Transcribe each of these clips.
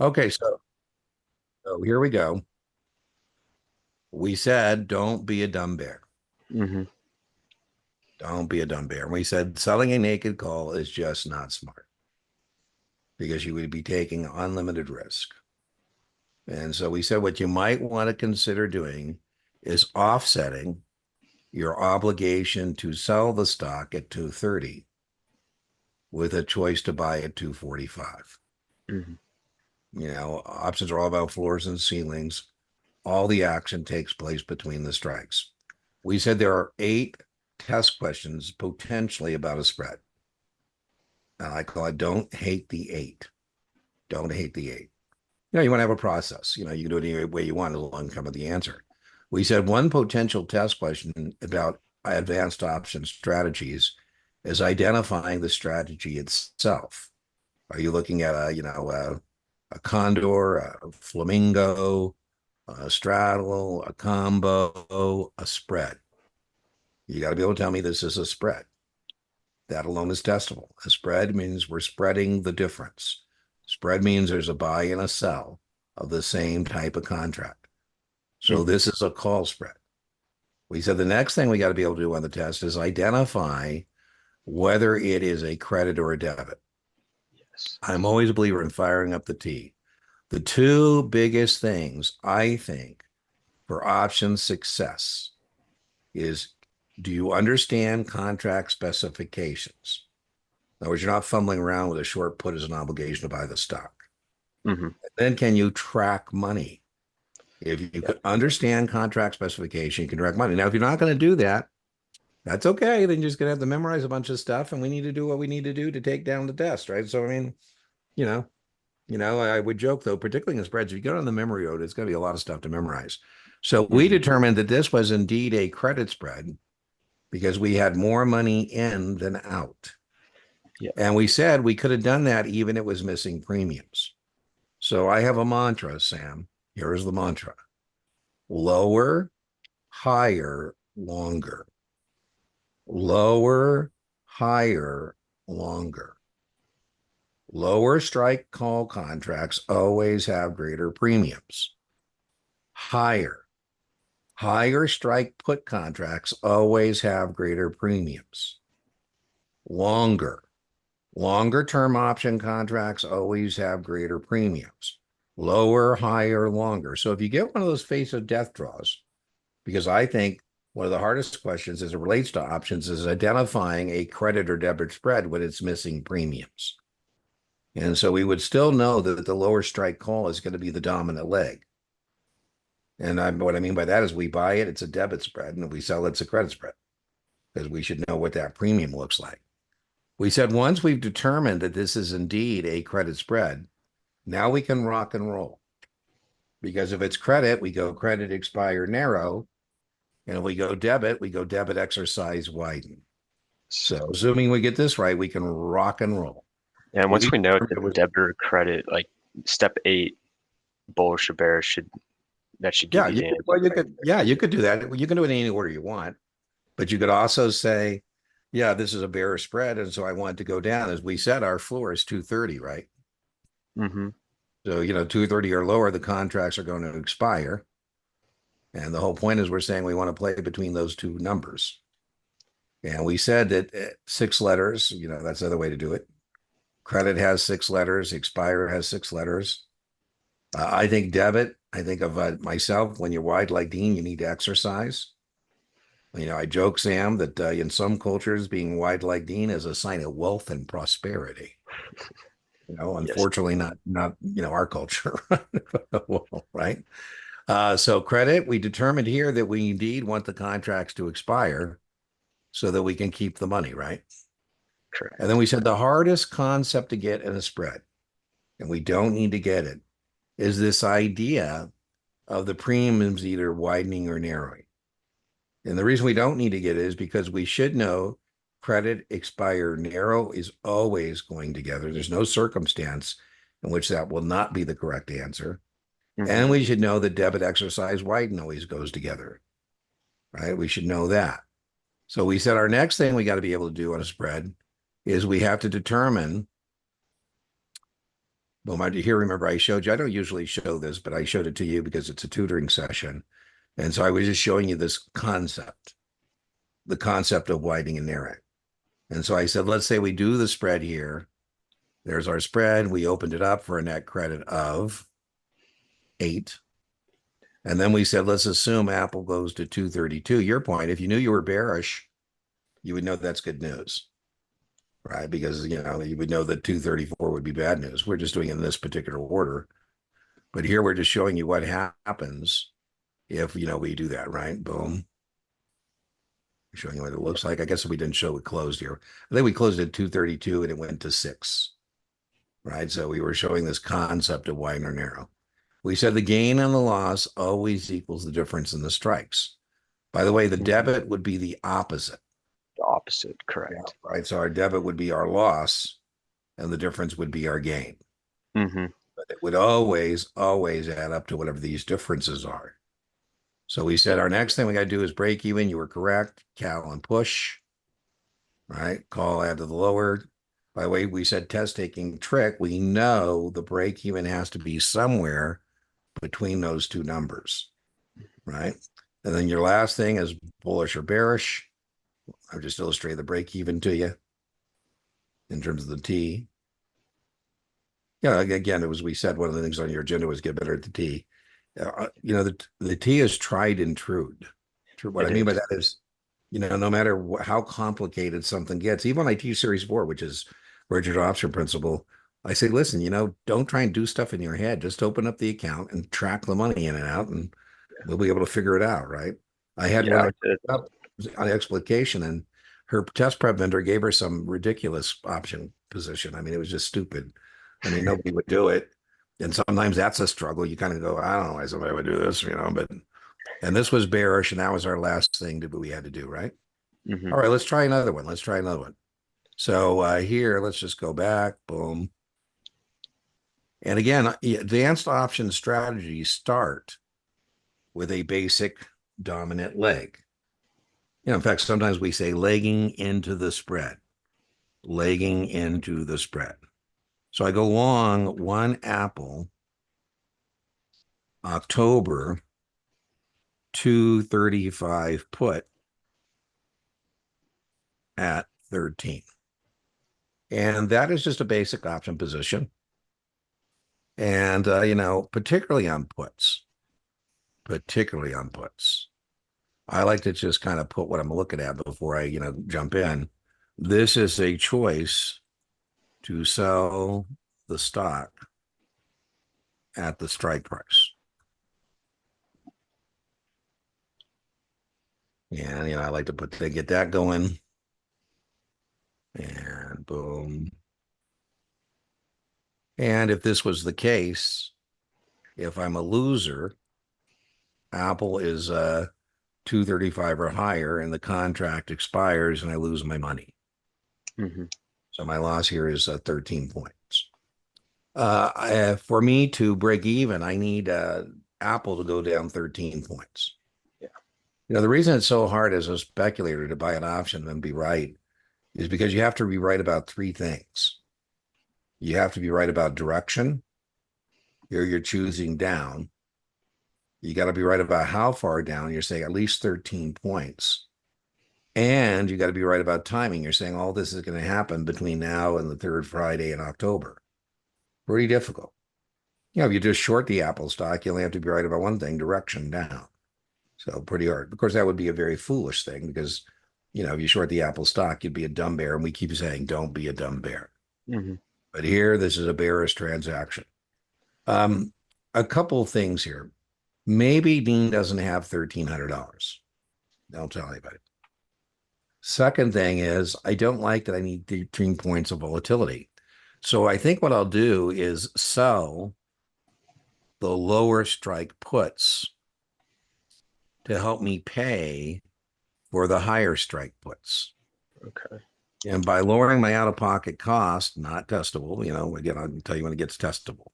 Okay, so here we go. We said don't be a dumb bear. Hmm. Don't be a dumb bear. And we said selling a naked call is just not smart because you would be taking unlimited risk. And so we said what you might want to consider doing is offsetting your obligation to sell the stock at 230 with a choice to buy at 245. Hmm. Options are all about floors and ceilings. All the action takes place between the strikes. We said there are 8 test questions potentially about a spread. And I call it don't hate the 8. Don't hate the 8. You want to have a process. You can do it any way you want as long as you come with the answer. We said one potential test question about advanced option strategies is identifying the strategy itself. Are you looking at a condor, a flamingo, a straddle, a combo, a spread? You got to be able to tell me this is a spread. That alone is testable. A spread means we're spreading the difference. Spread means there's a buy and a sell of the same type of contract. So Hmm. this is a call spread. We said the next thing we got to be able to do on the test is identify whether it is a credit or a debit. Yes. I'm always a believer in firing up the T. The two biggest things I think for option success is, do you understand contract specifications? In other words, you're not fumbling around with a short put as an obligation to buy the stock. Hmm. Then can you track money? If you Yeah. could understand contract specification, you can track money. Now, if you're not going to do that, that's okay. Then you're just going to have to memorize a bunch of stuff, and we need to do what we need to do to take down the test, right? So, I mean, you know, I would joke though, particularly in spreads, if you go on the memory road, it's going to be a lot of stuff to memorize. So we Hmm. determined that this was indeed a credit spread because we had more money in than out. Yeah. And we said we could have done that even if it was missing premiums. So I have a mantra, Sam. Here's the mantra: lower, higher, longer. Lower, higher, longer. Lower strike call contracts always have greater premiums. Higher, higher strike put contracts always have greater premiums. Longer, longer term option contracts always have greater premiums. Lower, higher, longer. So if you get one of those face of death draws, because I think one of the hardest questions as it relates to options is identifying a credit or debit spread when it's missing premiums. And so we would still know that the lower strike call is going to be the dominant leg. And what I mean by that is we buy it, it's a debit spread, and if we sell it, it's a credit spread because we should know what that premium looks like. We said once we've determined that this is indeed a credit spread, now we can rock and roll. Because if it's credit, we go credit, expire, narrow. And if we go debit, we go debit, exercise, widen. So assuming we get this right, we can rock and roll. And once We we know determined the it was, debit or credit, like step 8, bullish or bearish, should give yeah, you you the could, answer well, you right could, yeah, you could do that. You can do it in any order you want, but you could also say, yeah, this is a bearish spread. And so I want to go down. As we said, our floor is 230, right? there. Hmm. So, 230 or lower, the contracts are going to expire. And the whole point is we're saying we want to play between those two numbers. And we said that 6 letters, that's the other way to do it. Credit has 6 letters, expire has 6 letters. I think debit, I think of myself, when you're wide like Dean, you need to exercise. I joke, Sam, that in some cultures, being wide like Dean is a sign of wealth and prosperity. Yes. Unfortunately, not our culture, well, right? So credit, we determined here that we indeed want the contracts to expire so that we can keep the money, right? And then Correct. we said the hardest concept to get in a spread, and we don't need to get it, is this idea of the premiums either widening or narrowing. And the reason we don't need to get it is because we should know credit, expire, narrow is always going together. There's no circumstance in which that will not be the correct answer. Hmm. And we should know that debit, exercise, widen always goes together, right? We should know that. So we said our next thing we got to be able to do on a spread is we have to determine Boom. I here remember I showed you, I don't usually show this, but I showed it to you because it's a tutoring session. And so I was just showing you this concept, the concept of widening and narrowing. And so I said, let's say we do the spread here. There's our spread. We opened it up for a net credit of 8. And then we said, let's assume Apple goes to 232. Your point, if you knew you were bearish, you would know that's good news, right? Because, you would know that 234 would be bad news. We're just doing it in this particular order. But here we're just showing you what happens if, we do that, right? Boom. Showing you what it looks like. I guess we didn't show it closed here. I think we closed at 232 and it went to 6, right? So we were showing this concept of wide or narrow. We said the gain and the loss always equals the difference in the strikes. By the way, the debit would be the opposite. The opposite, correct. Yeah, right. So our debit would be our loss and the difference would be our gain. Mm-hmm. But it would always add up to whatever these differences are. So we said our next thing we got to do is break even. You were correct. Cal and push, right? Call add to the lower. By the way, we said test taking trick. We know the break even has to be somewhere between those two numbers, right? And then your last thing is bullish or bearish. I've just illustrated the break even to you in terms of the T. Yeah, again, it was, we said one of the things on your agenda was get better at the T. The T is tried and true. What I mean by that is, no matter how complicated something gets, even on I teach Series 4, which is Richard Option Principle, I say, listen, don't try and do stuff in your head. Just open up the account and track the money in and out, and we'll be able to figure it out, right? I had one up on explication, and her test prep vendor gave her some ridiculous option position. I mean, it was just stupid. I mean, nobody would do it. And sometimes that's a struggle. You kind of go, I don't know why somebody would do this, and this was bearish, and that was our last thing that we had to do, right? Mm-hmm. All right, let's try another one. So here, let's just go back. Boom. And again, advanced option strategies start with a basic dominant leg. In fact, sometimes we say legging into the spread. So I go long one Apple, October 235 put at 13. And that is just a basic option position. And, particularly on puts, I like to just kind of put what I'm looking at before I, jump in. This is a choice to sell the stock at the strike price. And, I like to get that going. And boom. And if this was the case, if I'm a loser, Apple is 235 or higher, and the contract expires and I lose my money. Mm-hmm. So my loss here is 13 points. For me to break even, I need Apple to go down 13 points. Yeah. The reason it's so hard as a speculator to buy an option and be right is because you have to be right about 3 things. You have to be right about direction. Here you're choosing down. You got to be right about how far down. You're saying at least 13 points. And you got to be right about timing. You're saying all this is going to happen between now and the 3rd Friday in October. Pretty difficult. If you just short the Apple stock, you only have to be right about one thing, direction down. So pretty hard. Of course, that would be a very foolish thing because, if you short the Apple stock, you'd be a dumb bear. And we keep saying, don't be a dumb bear. Mm-hmm. But here, this is a bearish transaction. A couple of things here. Maybe Dean doesn't have $1,300. Don't tell anybody. Second thing is, I don't like that I need 13 points of volatility. So I think what I'll do is sell the lower strike puts to help me pay for the higher strike puts. Okay. And by lowering my out-of-pocket cost, not testable, again, I'll tell you when it gets testable,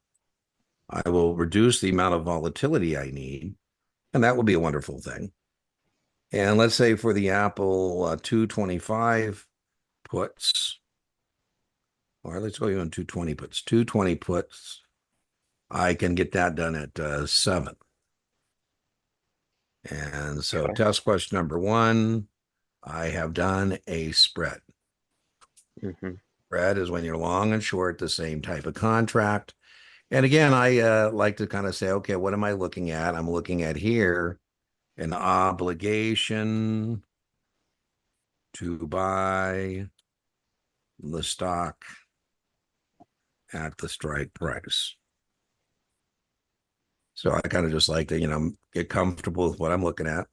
I will reduce the amount of volatility I need, and that will be a wonderful thing. And let's say for the Apple 225 puts, All right, let's go on 220 puts. 220 puts, I can get that done at 7. And so Okay. test question number 1, I have done a spread. Mm-hmm. Spread is when you're long and short the same type of contract. And again, I like to kind of say, okay, what am I looking at? I'm looking at here an obligation to buy the stock at the strike price. So I kind of just like to, get comfortable with what I'm looking at.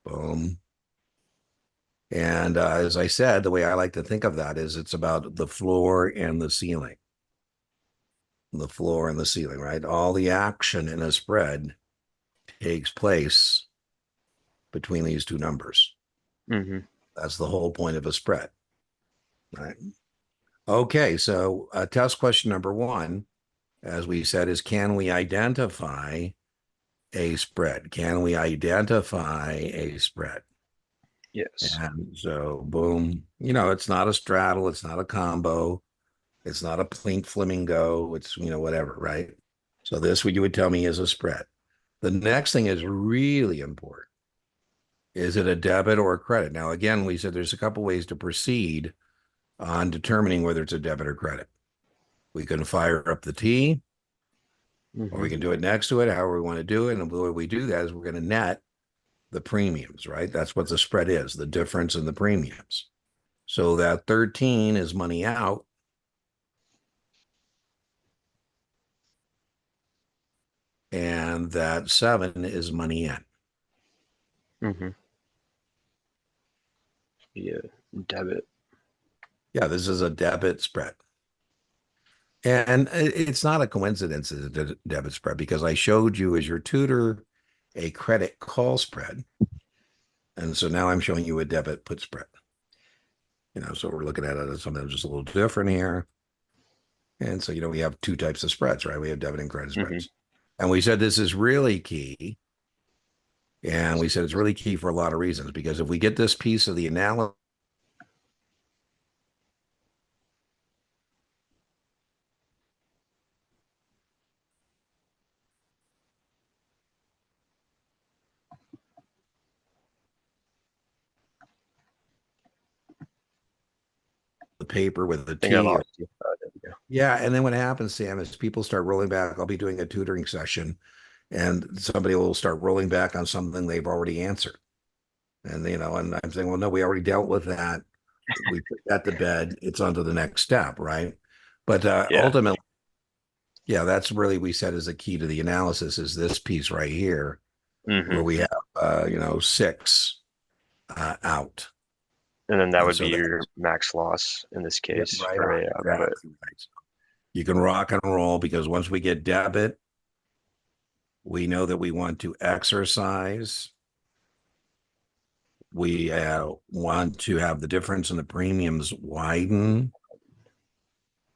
Boom. And as I said, the way I like to think of that is it's about the floor and the ceiling. The floor and the ceiling, right? All the action in a spread takes place between these two numbers. Mm-hmm. That's the whole point of a spread, right? Okay, so test question number 1, as we said, is can we identify a spread? Can we identify a spread? Yes. And so, boom, it's not a straddle, it's not a combo, it's not a plink flamingo, it's, whatever, right? So this, what you would tell me is a spread. The next thing is really important. Is it a debit or a credit? Now, again, we said there's a couple ways to proceed on determining whether it's a debit or credit. We can fire up the T, or Mm-hmm. we can do it next to it, however we want to do it. And the way we do that is we're going to net the premiums, right? That's what the spread is, the difference in the premiums. So that 13 is money out, and that 7 is money in. Mm-hmm. Yeah. Debit. Yeah, this is a debit spread. And it's not a coincidence it's a debit spread because I showed you as your tutor a credit call spread. And so now I'm showing you a debit put spread. So we're looking at it as something just a little different here. And so, we have two types of spreads, right? We have debit and credit Mm-hmm. spreads. And we said this is really key. And we said it's really key for a lot of reasons because if we get this piece of the analysis, the paper with the I think I T, lost you. There we go. yeah. And then what happens, Sam, is people start rolling back. I'll be doing a tutoring session and somebody will start rolling back on something they've already answered. And I'm saying, well, no, we already dealt with that. We put that to bed. It's on to the next step, right? But Yeah. ultimately, yeah, that's really we said is the key to the analysis is this piece right here, where Mm-hmm. we have 6 out. And then that And would be so that, your max loss in this yeah, case right for on, a put. exactly right. You can rock and roll because once we get debit, we know that we want to exercise. We want to have the difference in the premiums widen.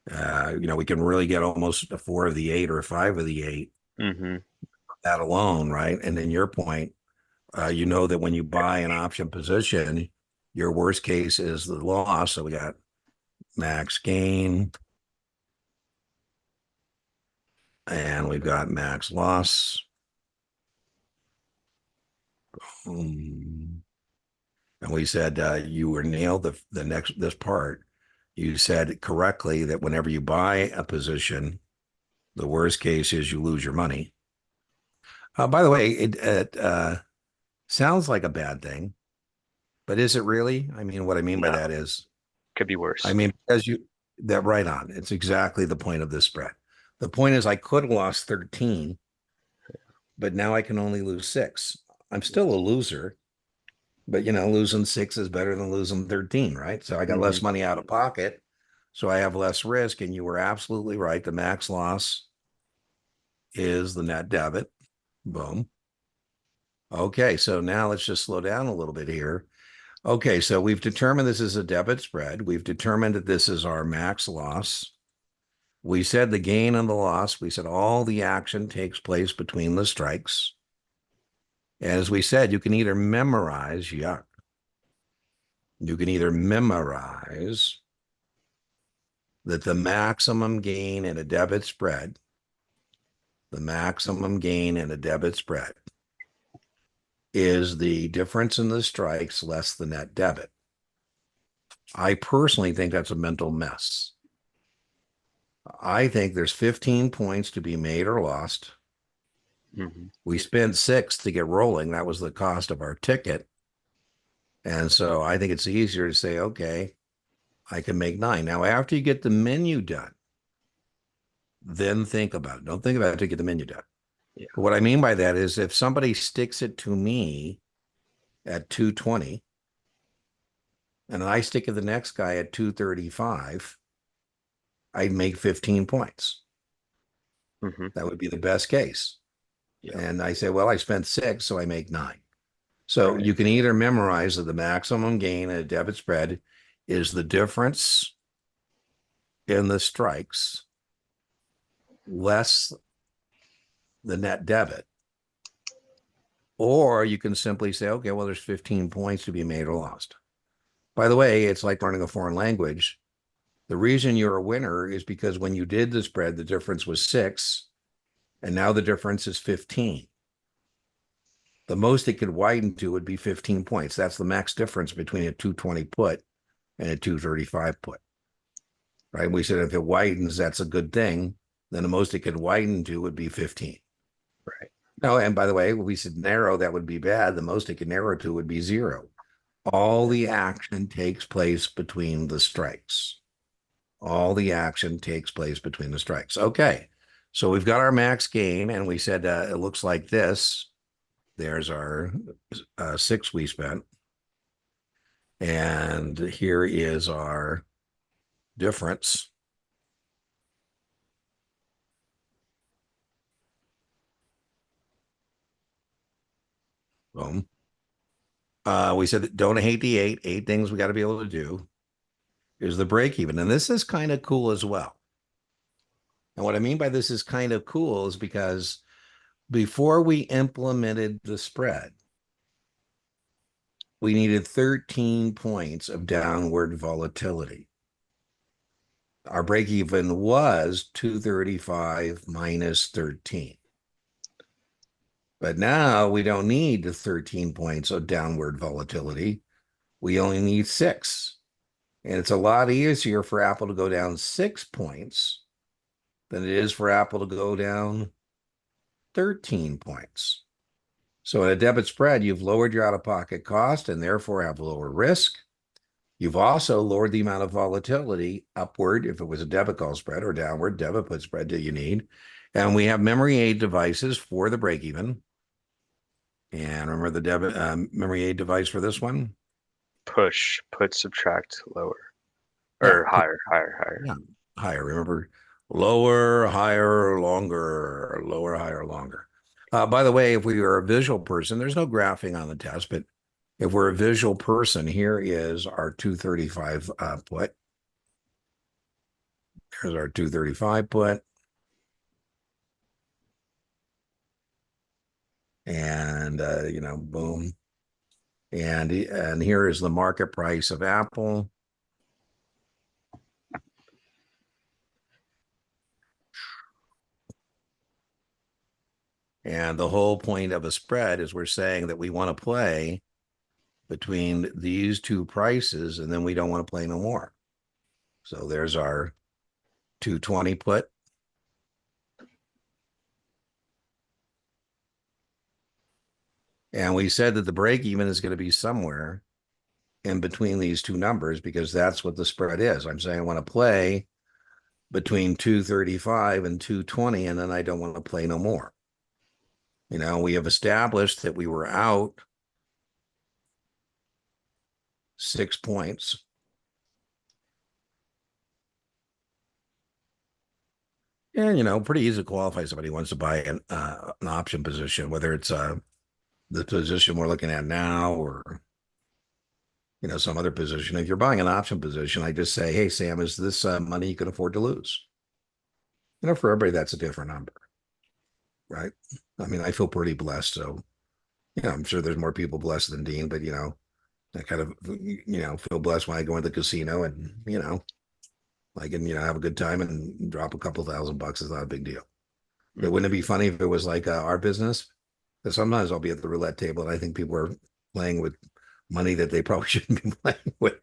We can really get almost a 4 of the 8 or 5 of the 8, Mm-hmm. that alone, right? And then your point, that when you buy an option position, your worst case is the loss. So we got max gain and we've got max loss. Um, and we said you were nailed the next this part. You said correctly that whenever you buy a position, the worst case is you lose your money. By the way, it sounds like a bad thing, but is it really? I mean, what I mean by No, that is, could be I worse. mean, as you that right on. It's exactly the point of this spread. The point is I could have lost 13, but now I can only lose 6. I'm still a loser, but losing 6 is better than losing 13, right? So I got Mm-hmm. less money out of pocket. So I have less risk. And you were absolutely right. The max loss is the net debit. Boom. Okay, so now let's just slow down a little bit here. Okay, so we've determined this is a debit spread. We've determined that this is our max loss. We said the gain and the loss. We said all the action takes place between the strikes. As we said, you can either memorize, yuck. You can either memorize that the maximum gain in a debit spread, the maximum gain in a debit spread is the difference in the strikes less the net debit. I personally think that's a mental mess. I think there's 15 points to be made or lost. Mhm. We spent 6 to get rolling. That was the cost of our ticket. And so I think it's easier to say, okay, I can make 9. Now, after you get the menu done, then think about it. Don't think about it to get the menu done. Yeah. But what I mean by that is if somebody sticks it to me at 220 and I stick it to the next guy at 235, I'd make 15 points. Mhm. That would be the best case. Yeah. And I say, well, I spent 6, so I make 9. So Right. you can either memorize that the maximum gain in a debit spread is the difference in the strikes less the net debit. Or you can simply say, okay, well, there's 15 points to be made or lost. By the way, it's like learning a foreign language. The reason you're a winner is because when you did the spread, the difference was 6, and now the difference is 15. The most it could widen to would be 15 points. That's the max difference between a 220 put and a 235 put, right? We said if it widens, that's a good thing. Then the most it could widen to would be 15. Right. No, and by the way, we said narrow, that would be bad. The most it could narrow to would be 0. All the action takes place between the strikes. All the action takes place between the strikes. Okay, so we've got our max gain, and we said it looks like this. There's our 6 we spent. And here is our difference. Boom. We said don't hate the 8. 8 things we got to be able to do is the break even. And this is kind of cool as well. And what I mean by this is kind of cool is because before we implemented the spread, we needed 13 points of downward volatility. Our break even was 235 minus 13. But now we don't need the 13 points of downward volatility. We only need 6. And it's a lot easier for Apple to go down 6 points than it is for Apple to go down 13 points. So in a debit spread, you've lowered your out-of-pocket cost and therefore have lower risk. You've also lowered the amount of volatility upward, if it was a debit call spread, or downward debit put spread that you need. And we have memory aid devices for the break even. And remember the debit memory aid device for this one? Push, put, subtract, lower, Yeah, or higher, higher, higher. yeah, higher. Remember, lower, higher, longer, lower, higher, longer. By the way, if we are a visual person, there's no graphing on the test, but if we're a visual person, here is our 235 put. Here's our 235 put. And, boom. And here is the market price of Apple. And the whole point of a spread is we're saying that we want to play between these two prices, and then we don't want to play no more. So there's our 220 put. And we said that the break even is going to be somewhere in between these two numbers because that's what the spread is. I'm saying I want to play between 235 and 220, and then I don't want to play no more. We have established that we were out 6 points. And, pretty easy to qualify somebody who wants to buy an option position, whether it's the position we're looking at now or, some other position. If you're buying an option position, I just say, hey, Sam, is this money you can afford to lose? For everybody, that's a different number, right? I mean, I feel pretty blessed. So, I'm sure there's more people blessed than Dean, but, I kind of, feel blessed when I go into the casino and, Like, and have a good time and drop a couple $1,000 is not a big deal. But Hmm. wouldn't it be funny if it was like our business? Because sometimes I'll be at the roulette table and I think people are playing with money that they probably shouldn't be playing with.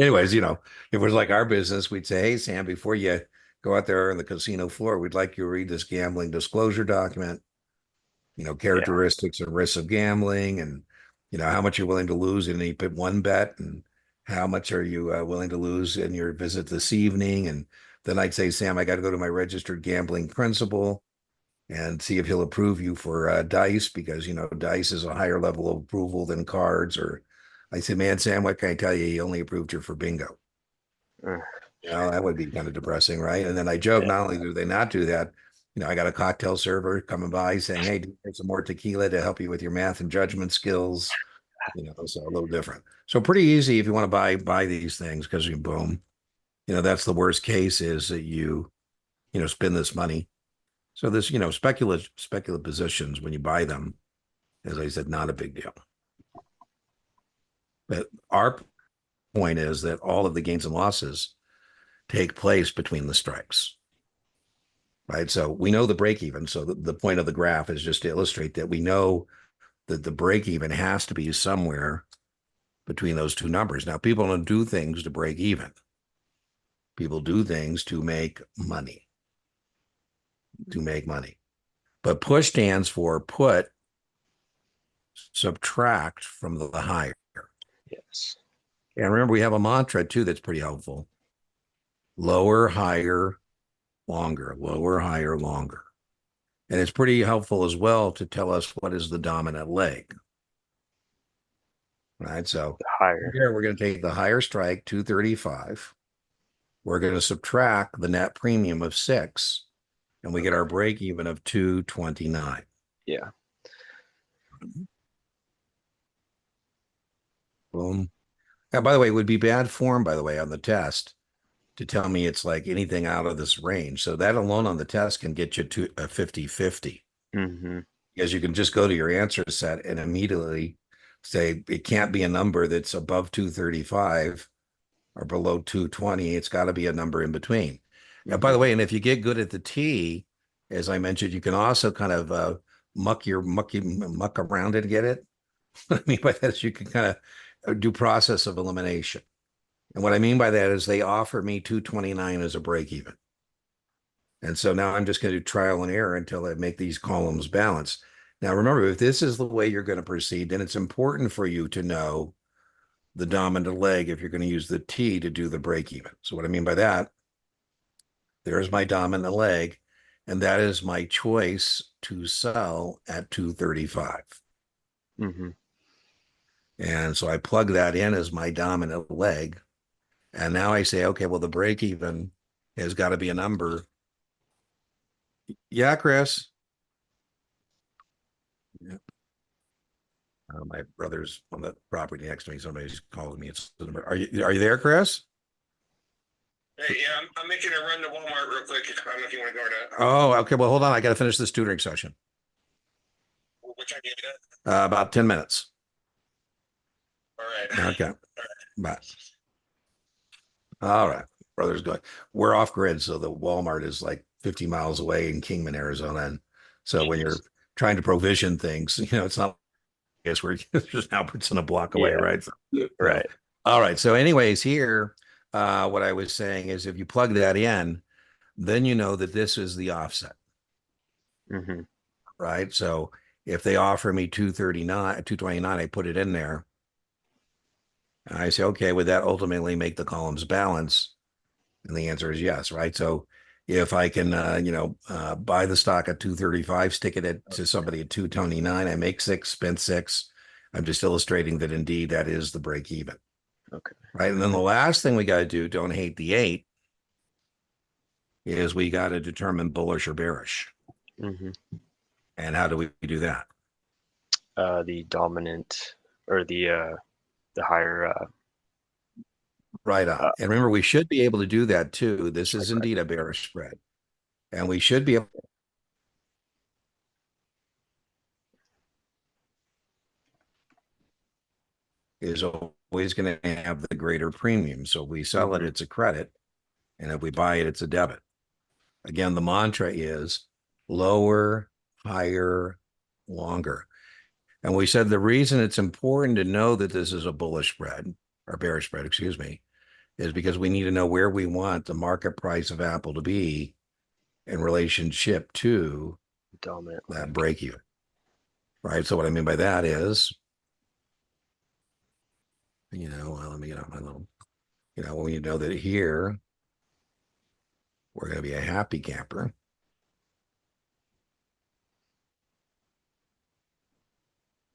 Anyways, if it was like our business, we'd say, hey, Sam, before you go out there on the casino floor, we'd like you to read this gambling disclosure document, Yeah. characteristics and risks of gambling and, how much you're willing to lose in any one bet and how much are you willing to lose in your visit this evening. And then I'd say, Sam, I got to go to my registered gambling principal and see if he'll approve you for dice because dice is a higher level of approval than cards. Or I say, man, Sam, what can I tell you? He only approved you for bingo. Uh, That would be kind of depressing, right? And then I joke, yeah. not only do they not do that, I got a cocktail server coming by saying, hey, do you take some more tequila to help you with your math and judgment skills? So a little different. So pretty easy if you want to buy these things because you boom. That's the worst case is that you spend this money. So this, speculative positions when you buy them, as I said, not a big deal. But our point is that all of the gains and losses take place between the strikes. Right. So we know the break even. So the point of the graph is just to illustrate that we know that the break even has to be somewhere between those two numbers. Now, people don't do things to break even. People do things to make money, But push stands for put, subtract from the higher. Yes. And remember, we have a mantra too that's pretty helpful. Lower, higher, longer, lower, higher, longer. And it's pretty helpful as well to tell us what is the dominant leg. Right. So Higher. here we're going to take the higher strike, 235. We're going to subtract the net premium of 6, and we get our break even of 229. Yeah. Boom. Yeah, by the way, it would be bad form, by the way, on the test to tell me it's like anything out of this range. So that alone on the test can get you to a 50-50 Hmm. because you can just go to your answer set and immediately say it can't be a number that's above 235 or below 220. It's got to be a number in between. And by Hmm. the way, and if you get good at the T, as I mentioned, you can also kind of muck around it and get it. What I mean by that is you can kind of do process of elimination. And what I mean by that is they offer me 229 as a break even. And so now I'm just going to do trial and error until I make these columns balance. Now, remember, if this is the way you're going to proceed, then it's important for you to know the dominant leg if you're going to use the T to do the break even. So what I mean by that, there's my dominant leg, and that is my choice to sell at 235. Hmm. And so I plug that in as my dominant leg. And now I say, okay, well, the break even has got to be a number. Yeah, Chris. Yeah. My brother's on the property next to me. Somebody's calling me. Are you there, Chris? Hey, yeah, I'm making a run to Walmart real quick. I don't know if you want to go or not. Oh, okay. Well, hold on. I got to finish this tutoring session. What time do you get? About 10 minutes. All right. Okay. Bye. All right. Brother's going. We're off grid. So the Walmart is like 50 miles away in Kingman, Arizona. And so when you're Jeez. trying to provision things, it's not, I guess we're just Albertson a block away, Yeah. right? So, Right. all right. So, anyways, here, what I was saying is if you plug that in, then you know that this is the offset, Hmm. right? So if they offer me 239, 229, I put it in there. And I say, okay, would that ultimately make the columns balance? And the answer is yes, right? So if I can, buy the stock at 235, stick it to somebody at 229, I make 6, spend 6. I'm just illustrating that indeed that is the break even, Okay. right? And then the last thing we got to do, don't hate the 8, is we got to determine bullish or bearish. Hmm. And how do we do that? The dominant or the higher Right on. uh, And remember, we should be able to do that too. This strike is price. indeed a bearish spread. And we should be able is always going to have the greater premium. So if we sell it, Hmm. it's a credit. And if we buy it, it's a debit. Again, the mantra is lower, higher, longer. And we said the reason it's important to know that this is a bullish spread, or bearish spread, excuse me, is because we need to know where we want the market price of Apple to be in relationship to Dominant. that break even. Right. So what I mean by that is, well, let me get out my little, when you know that here we're going to be a happy camper.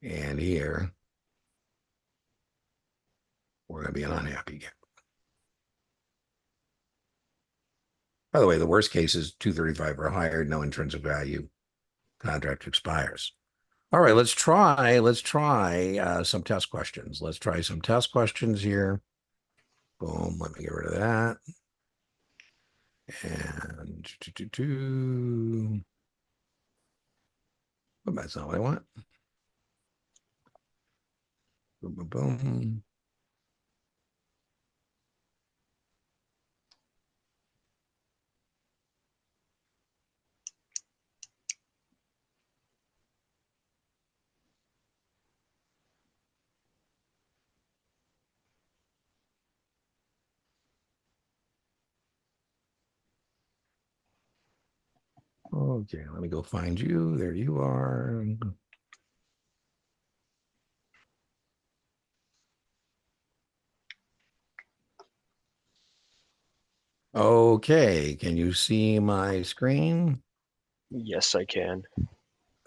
And here we're going to be an unhappy camper. By the way, the worst case is 235 or higher, no intrinsic value, contract expires. All right, let's try some test questions. Let's try some test questions here. Boom, let me get rid of that. And oh, that's not what I want. Boom, boom, boom. Okay, let me go find you. There you are. Okay, can you see my screen? Yes, I can.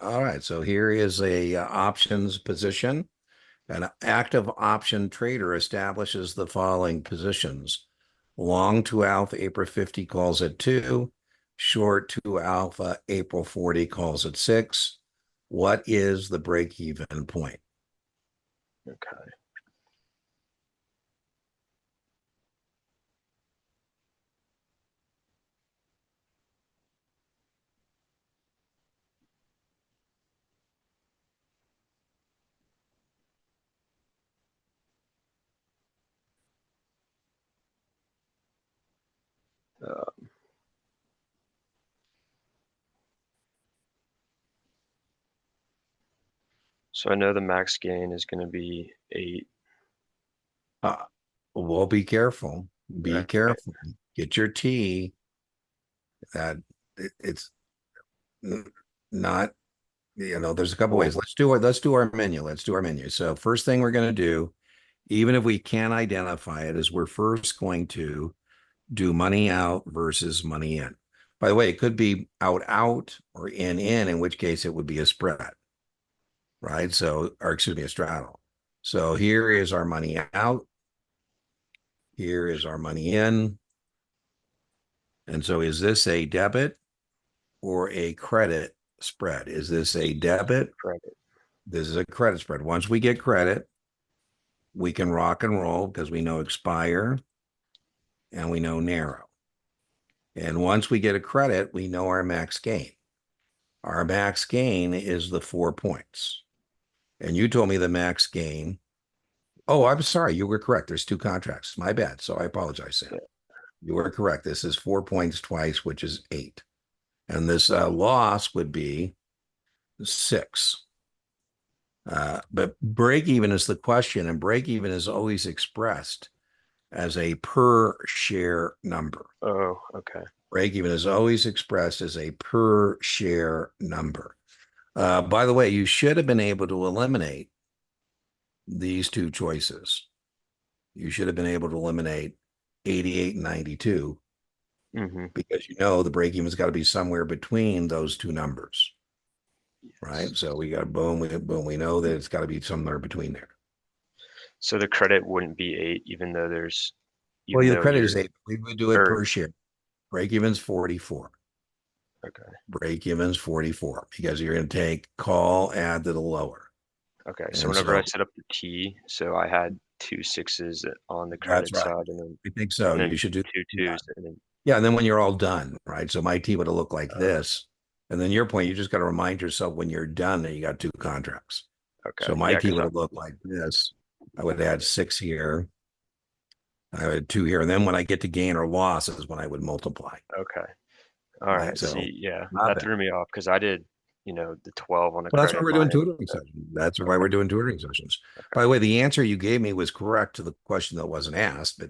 All right, so here is a options position. An active option trader establishes the following positions. Long to alpha, April 50 calls at 2. Short to alpha, April 40 calls at 6. What is the break-even point? Okay. So I know the max gain is going to be 8. Well, be careful. Be Okay. careful. Get your T. That it's not, there's a couple ways. Let's do our menu. Let's do our menu. So first thing we're going to do, even if we can't identify it, is we're first going to do money out versus money in. By the way, it could be out or in which case it would be a spread, right? So, or excuse me, a straddle. So here is our money out. Here is our money in. And so is this a debit or a credit spread? Is this a debit? Credit. This is a credit spread. Once we get credit, we can rock and roll because we know expire and we know narrow. And once we get a credit, we know our max gain. Our max gain is the 4 points. And you told me the max gain. Oh, I'm sorry. You were correct. There's 2 contracts. My bad. So I apologize, Sam. Yeah. You were correct. This is 4 points twice, which is 8. And this loss would be 6. But break even is the question, and break even is always expressed as a per share number. Oh, okay. Break even is always expressed as a per share number. By the way, you should have been able to eliminate these 2 choices. You should have been able to eliminate 88 and 92 because the break even's got to be somewhere between those 2 numbers. Yes. Right. So we got boom, we know that it's got to be somewhere between there. So the credit wouldn't be 8, even though there's. Well, the credit is 8. We would do it per share. Break even's 44. Okay. Break even's 44 because you're going to take call, add to the lower. Okay. So whenever I set up the T, so I had 2 6s on the credit side, and then I think so. You should do 2 2s, and then and then when you're all done, right? So my T would have looked like this. And then your point, you just got to remind yourself when you're done that you got 2 contracts. Okay. So my T would have looked like this. I would add 6 here. I had 2 here. And then when I get to gain or loss is when I would multiply. Okay. All Right. right. So See, yeah, not that bad. threw me off because I did, the 12 on the Well, that's why credit we're doing line. tutoring sessions. That's why Okay. we're doing tutoring sessions. Okay. By the way, the answer you gave me was correct to the question that wasn't asked, but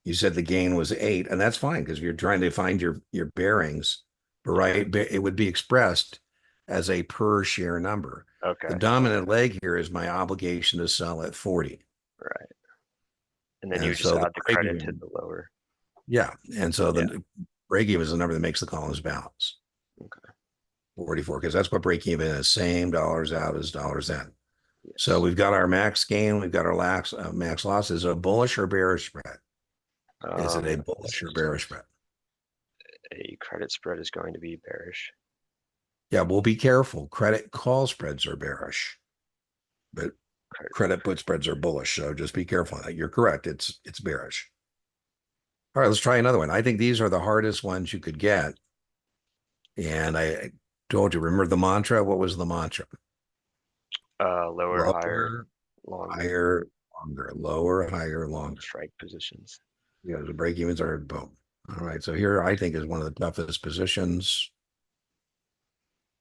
you said the gain was 8, and that's fine because if you're trying to find your bearings, right? It would be expressed as a per share number. The Okay. dominant leg here is my obligation to sell at 40. Right. And then you And would just so the add the break credit to even, the lower. yeah. And so Yeah. the break even is the number that makes the columns balance. Okay. 44, because that's what break even is, same dollars out as dollars in. So Yes. we've got our max gain, we've got our max loss. Is it a bullish or bearish spread? Is it a bullish or bearish spread? A credit spread is going to be bearish. Yeah, we'll be careful. Credit call spreads are bearish, but credit put spreads are bullish. So just be careful. You're correct. It's bearish. All right, let's try another one. I think these are the hardest ones you could get. And I told you, remember the mantra? What was the mantra? Lower, higher, Lower, longer. higher, longer. Lower, higher, longer. Strike positions. Yeah, the break evens are boom. All right, so here I think is one of the toughest positions.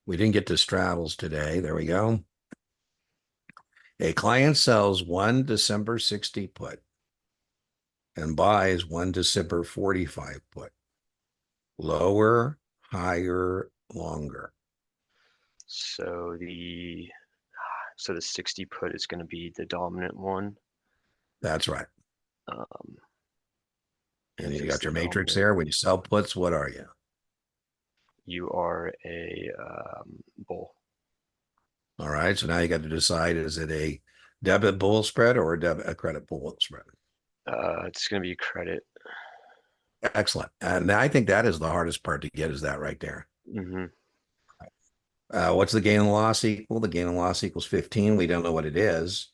We didn't get to straddles today. There we go. A client sells one December 60 put and buys one December 45 put. Lower, higher, longer. So the 60 put is going to be the dominant one. That's right. Um, And if you it's got the your matrix dominant, there. When you sell puts, what are you? you are a bull. All right. So now you got to decide, is it a debit bull spread or a credit bull spread? It's going to be credit. Excellent. And I think that is the hardest part to get, is that right there. Mm-hmm. What's the gain and loss equal? The gain and loss equals 15. We don't know what it is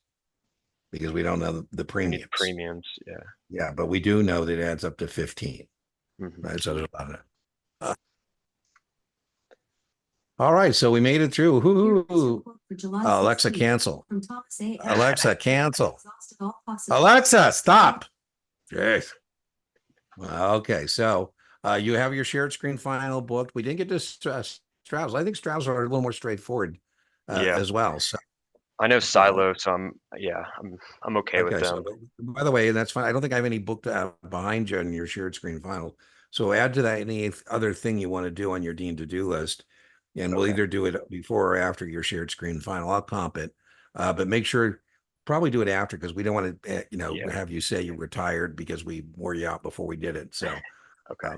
because we don't know the We need premiums. premiums. Yeah. Yeah, but we do know that it adds up to 15. Mm-hmm. Right. So there's a lot of all right. So we made it through. Alexa, cancel. Alexa, cancel. Alexa, stop. Jeez. Okay. So you have your shared screen final booked. We didn't get to Strauss. I think Strauss are a little more straightforward Yeah. as well. So I know Silo, so I'm okay with okay, them. so by the way, that's fine. I don't think I have any booked behind you in your shared screen final. So add to that any other thing you want to do on your Dean to-do list, and we'll Okay. either do it before or after your shared screen final. I'll comp it, but make sure probably do it after because we don't want to, Yeah. have you say you were tired because we wore you out before we did it. So, Okay.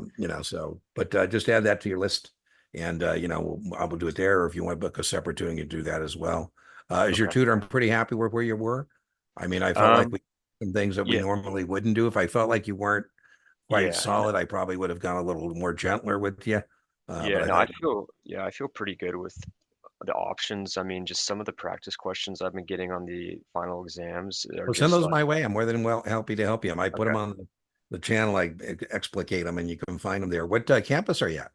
but just add that to your list, and I will do it there. Or if you want to book a separate tutoring, you can do that as well. Is your Okay. tutor? I'm pretty happy with where you were. I mean, I felt like we some things that we Yeah. normally wouldn't do. If I felt like you weren't quite Yeah. solid, I probably would have gone a little more gentler with you. Yeah. But I No, thought, I feel pretty good with the options. I mean, just some of the practice questions I've been getting on the final exams are well, send just those like, my way. I'm more than happy to help you. I might put them okay. on the channel. I explicate them, and you can find them there. What campus are you at?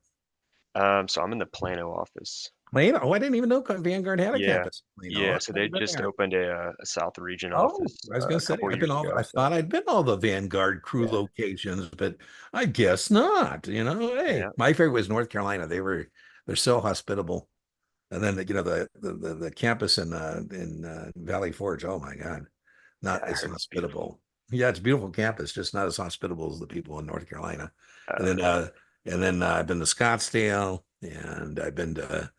So I'm in the Plano office. Plano. Oh, I didn't even know Vanguard had a Yeah. campus. Yeah. Plano. So I've they been just there. opened a South Region Oh, office I was gonna a say couple I've been years all. ago. I So thought I'd been all the Vanguard crew yeah. locations, but I guess not. Hey, Yeah. my favorite was North Carolina. They're so hospitable. And then the campus in Valley Forge. Oh my God, Yeah. not I as heard it's beautiful. hospitable. Yeah, it's a beautiful campus, just not as hospitable as the people in North Carolina. And then Okay. I've been to Scottsdale, and I've been to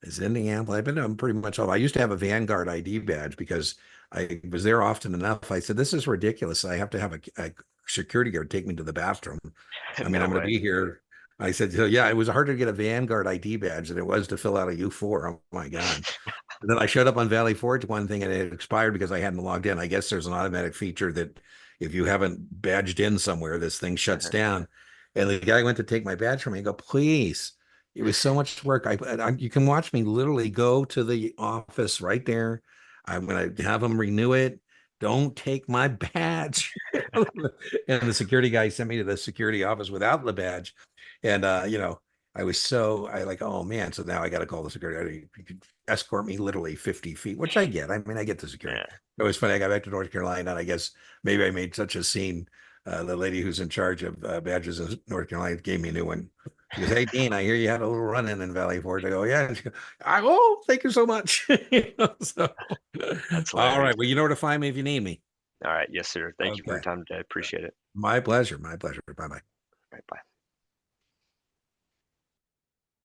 is it Indianapolis. I've been to pretty much all. I used to have a Vanguard ID badge because I was there often enough. I said, this is ridiculous. I have to have a security guard take me to the bathroom. I mean, No I'm going to way. be here. I said, so yeah, it was harder to get a Vanguard ID badge than it was to fill out a U4. Oh my God. And then I showed up on Valley Forge one thing and it expired because I hadn't logged in. I guess there's an automatic feature that if you haven't badged in somewhere, this thing shuts down. And the guy went to take my badge from me and go, please. It was so much work. You can watch me literally go to the office right there. I'm going to have them renew it. Don't take my badge. And the security guy sent me to the security office without the badge. And, I like, oh man. So now I got to call the security. You could escort me literally 50 feet, which I get. I mean, I get the security. Yeah. It was funny. I got back to North Carolina and I guess maybe I made such a scene. the lady who's in charge of badges in North Carolina gave me a new one. She goes, "Hey, Dean, I hear you had a little run-in in Valley Forge." I go, "Yeah." And she goes, "Oh, thank you so much." So, That's all hilarious. right. Well, you know where to find me if you need me. All right. Yes, sir. Thank you for your Okay. time today. Appreciate it. My pleasure. My pleasure. Bye-bye. All right. Bye.